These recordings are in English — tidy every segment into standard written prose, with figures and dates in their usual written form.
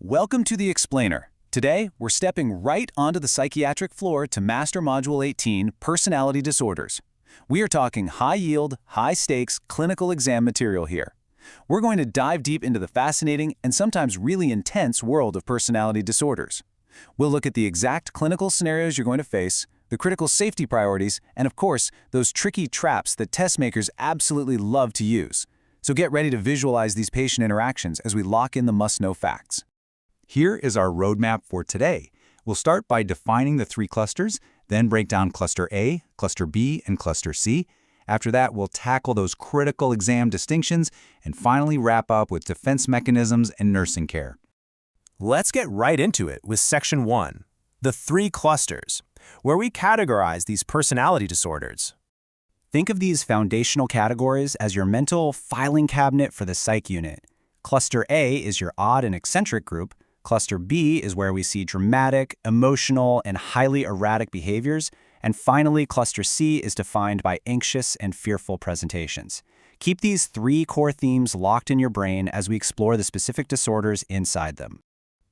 Welcome to the Explainer. Today, we're stepping right onto the psychiatric floor to Master Module 18, Personality Disorders. We are talking high-yield, high-stakes clinical exam material here. We're going to dive deep into the fascinating and sometimes really intense world of personality disorders. We'll look at the exact clinical scenarios you're going to face, the critical safety priorities, and of course, those tricky traps that test makers absolutely love to use. So get ready to visualize these patient interactions as we lock in the must-know facts. Here is our roadmap for today. We'll start by defining the three clusters, then break down Cluster A, Cluster B, and Cluster C. After that, we'll tackle those critical exam distinctions, and finally wrap up with defense mechanisms and nursing care. Let's get right into it with Section 1, the three clusters, where we categorize these personality disorders. Think of these foundational categories as your mental filing cabinet for the psych unit. Cluster A is your odd and eccentric group. Cluster B is where we see dramatic, emotional, and highly erratic behaviors. And finally, Cluster C is defined by anxious and fearful presentations. Keep these three core themes locked in your brain as we explore the specific disorders inside them.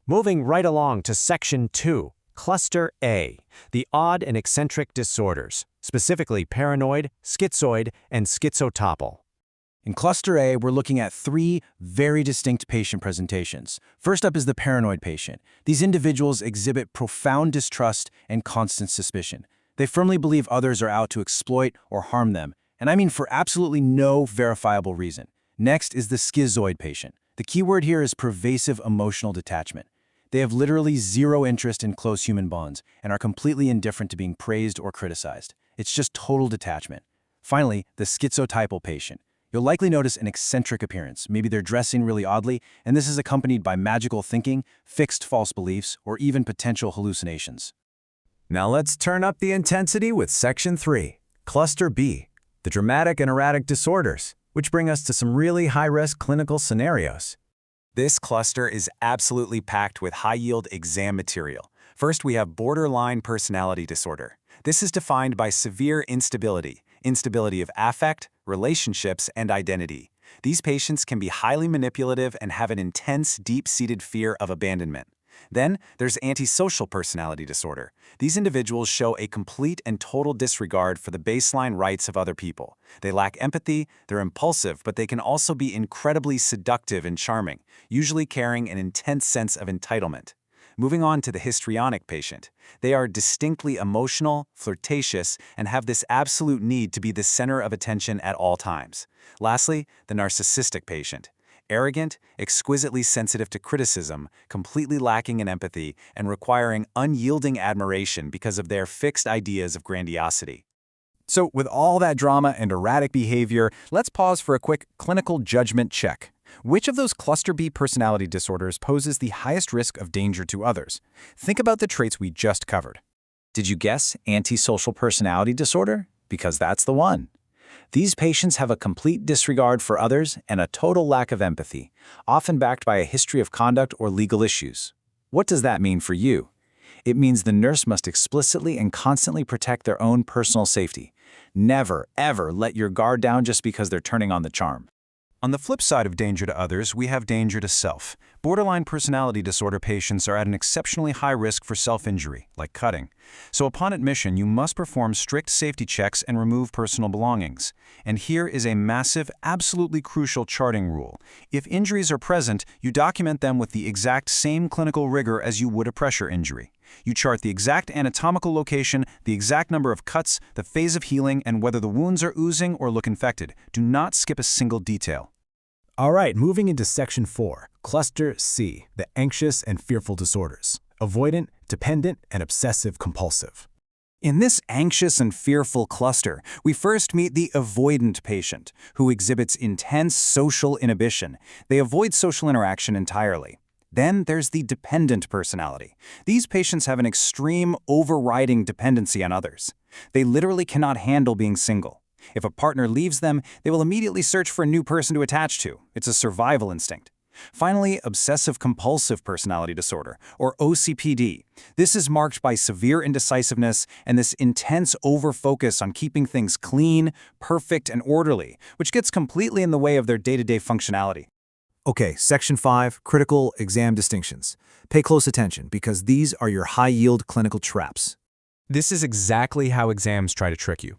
Moving right along to Section 2, Cluster A, the odd and eccentric disorders, specifically paranoid, schizoid, and schizotypal. In Cluster A, we're looking at three very distinct patient presentations. First up is the paranoid patient. These individuals exhibit profound distrust and constant suspicion. They firmly believe others are out to exploit or harm them, and I mean for absolutely no verifiable reason. Next is the schizoid patient. The key word here is pervasive emotional detachment. They have literally zero interest in close human bonds and are completely indifferent to being praised or criticized. It's just total detachment. Finally, the schizotypal patient. You'll likely notice an eccentric appearance. Maybe they're dressing really oddly, and this is accompanied by magical thinking, fixed false beliefs, or even potential hallucinations. Now let's turn up the intensity with Section 3, Cluster B, the dramatic and erratic disorders, which bring us to some really high-risk clinical scenarios. This cluster is absolutely packed with high-yield exam material. First, we have borderline personality disorder. This is defined by severe instability of affect, relationships, and identity. These patients can be highly manipulative and have an intense, deep-seated fear of abandonment. Then, there's antisocial personality disorder. These individuals show a complete and total disregard for the baseline rights of other people. They lack empathy, they're impulsive, but they can also be incredibly seductive and charming, usually carrying an intense sense of entitlement. Moving on to the histrionic patient. They are distinctly emotional, flirtatious, and have this absolute need to be the center of attention at all times. Lastly, the narcissistic patient. Arrogant, exquisitely sensitive to criticism, completely lacking in empathy, and requiring unyielding admiration because of their fixed ideas of grandiosity. So with all that drama and erratic behavior, let's pause for a quick clinical judgment check. Which of those Cluster B personality disorders poses the highest risk of danger to others? Think about the traits we just covered. Did you guess antisocial personality disorder? Because that's the one. These patients have a complete disregard for others and a total lack of empathy, often backed by a history of conduct or legal issues. What does that mean for you? It means the nurse must explicitly and constantly protect their own personal safety. Never, ever let your guard down just because they're turning on the charm. On the flip side of danger to others, we have danger to self. Borderline personality disorder patients are at an exceptionally high risk for self-injury, like cutting. So upon admission, you must perform strict safety checks and remove personal belongings. And here is a massive, absolutely crucial charting rule. If injuries are present, you document them with the exact same clinical rigor as you would a pressure injury. You chart the exact anatomical location, the exact number of cuts, the phase of healing, and whether the wounds are oozing or look infected. Do not skip a single detail. All right, moving into Section 4, Cluster C, the anxious and fearful disorders, avoidant, dependent, and obsessive-compulsive. In this anxious and fearful cluster, we first meet the avoidant patient, who exhibits intense social inhibition. They avoid social interaction entirely. Then there's the dependent personality. These patients have an extreme, overriding dependency on others. They literally cannot handle being single. If a partner leaves them, they will immediately search for a new person to attach to. It's a survival instinct. Finally, obsessive-compulsive personality disorder, or OCPD. This is marked by severe indecisiveness and this intense over-focus on keeping things clean, perfect, and orderly, which gets completely in the way of their day-to-day functionality. Okay, Section 5, Critical Exam Distinctions. Pay close attention because these are your high-yield clinical traps. This is exactly how exams try to trick you.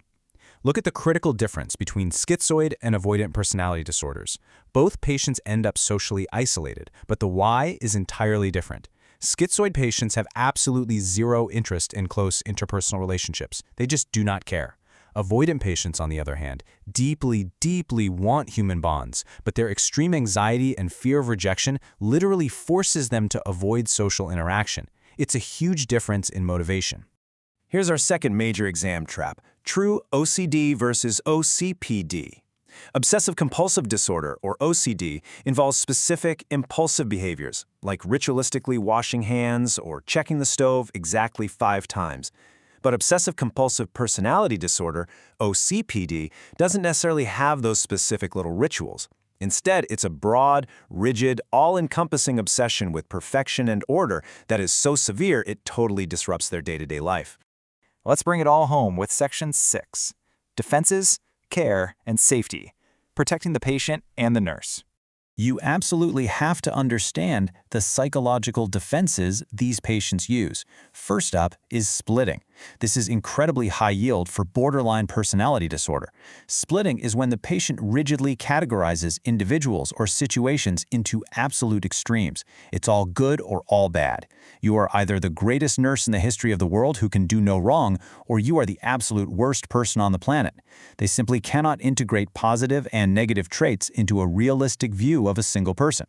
Look at the critical difference between schizoid and avoidant personality disorders. Both patients end up socially isolated, but the why is entirely different. Schizoid patients have absolutely zero interest in close interpersonal relationships. They just do not care. Avoidant patients, on the other hand, deeply, deeply want human bonds, but their extreme anxiety and fear of rejection literally forces them to avoid social interaction. It's a huge difference in motivation. Here's our second major exam trap: true OCD versus OCPD. Obsessive-compulsive disorder, or OCD, involves specific, impulsive behaviors, like ritualistically washing hands or checking the stove exactly 5 times. But obsessive-compulsive personality disorder, OCPD, doesn't necessarily have those specific little rituals. Instead, it's a broad, rigid, all-encompassing obsession with perfection and order that is so severe it totally disrupts their day-to-day life. Let's bring it all home with Section 6. Defenses, care, and safety. Protecting the patient and the nurse. You absolutely have to understand the psychological defenses these patients use. First up is splitting. This is incredibly high yield for borderline personality disorder. Splitting is when the patient rigidly categorizes individuals or situations into absolute extremes. It's all good or all bad. You are either the greatest nurse in the history of the world who can do no wrong, or you are the absolute worst person on the planet. They simply cannot integrate positive and negative traits into a realistic view of a single person.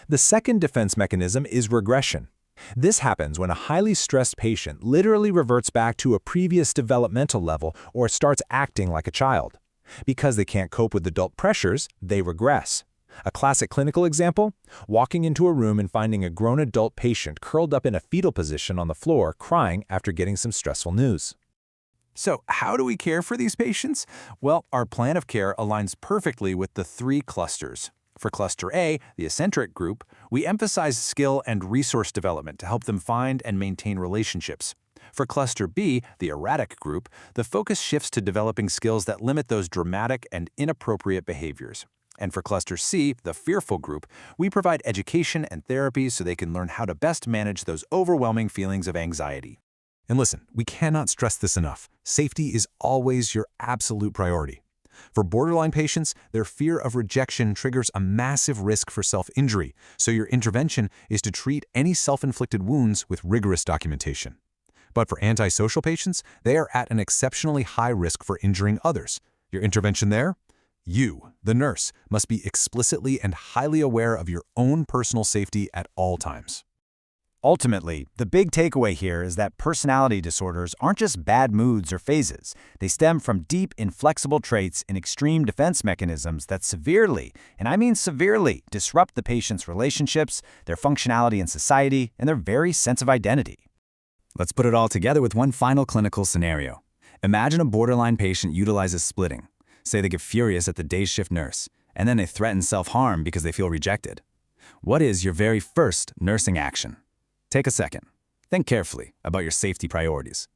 The second defense mechanism is regression. This happens when a highly stressed patient literally reverts back to a previous developmental level or starts acting like a child. Because they can't cope with adult pressures, they regress. A classic clinical example? Walking into a room and finding a grown adult patient curled up in a fetal position on the floor crying after getting some stressful news. So, how do we care for these patients? Well, our plan of care aligns perfectly with the 3 clusters. For Cluster A, the eccentric group, we emphasize skill and resource development to help them find and maintain relationships. For Cluster B, the erratic group, the focus shifts to developing skills that limit those dramatic and inappropriate behaviors. And for Cluster C, the fearful group, we provide education and therapy so they can learn how to best manage those overwhelming feelings of anxiety. And listen, we cannot stress this enough. Safety is always your absolute priority. For borderline patients, their fear of rejection triggers a massive risk for self-injury, so your intervention is to treat any self-inflicted wounds with rigorous documentation. But for antisocial patients, they are at an exceptionally high risk for injuring others. Your intervention there? You, the nurse, must be explicitly and highly aware of your own personal safety at all times. Ultimately, the big takeaway here is that personality disorders aren't just bad moods or phases. They stem from deep, inflexible traits and extreme defense mechanisms that severely, and I mean severely, disrupt the patient's relationships, their functionality in society, and their very sense of identity. Let's put it all together with one final clinical scenario. Imagine a borderline patient utilizes splitting. Say they get furious at the day shift nurse, and then they threaten self-harm because they feel rejected. What is your very first nursing action? Take a second. Think carefully about your safety priorities.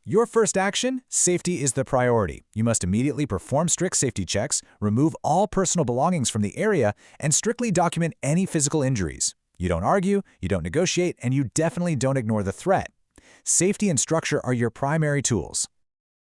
Your first action? Safety is the priority. You must immediately perform strict safety checks, remove all personal belongings from the area, and strictly document any physical injuries. You don't argue, you don't negotiate, and you definitely don't ignore the threat. Safety and structure are your primary tools.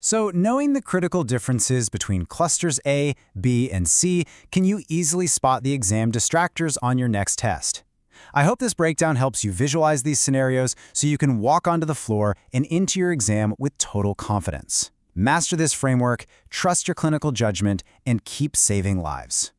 So, knowing the critical differences between clusters A, B, and C, can you easily spot the exam distractors on your next test? I hope this breakdown helps you visualize these scenarios so you can walk onto the floor and into your exam with total confidence. Master this framework, trust your clinical judgment, and keep saving lives.